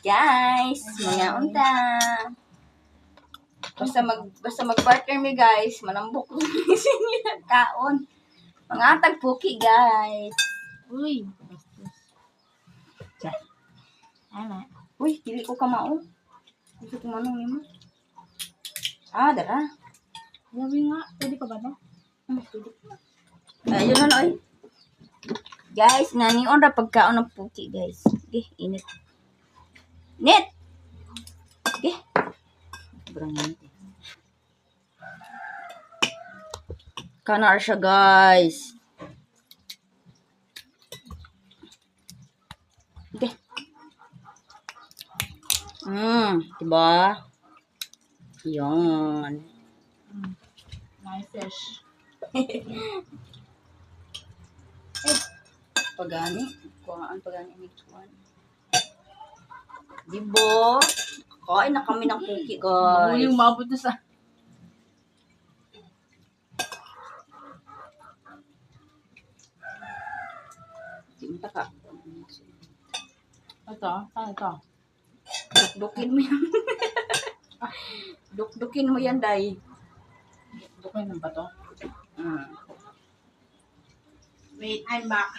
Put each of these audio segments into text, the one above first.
Guys, mga unta. Basta mag-partner mi guys, manambok ko sa kaon. Mga tagpuki guys. Uy, bastos. Ano? Uy, dili ko kamao. Dili ko manong nimo. Dara. Sabi nga, pwede pa ba na? Ayun na oy. Guys, nanion ra pagkaon ng puki guys. Okay, init. Net. Okay. Sobrang init. Kanar siya guys. Okay. Diba? Yan. Nice fish. Pagani. Kuhaan pagani ni Juan. Diba? Kain na kami ng cookie, guys. Yung mabot na sa... Tinta ka. Ito? Ano ito? Dukdukin mo yan. Dukdukin mo yan, Day. Dukay ng bato. Mm. Wait, I'm back.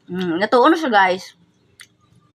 Natuon na siya, guys.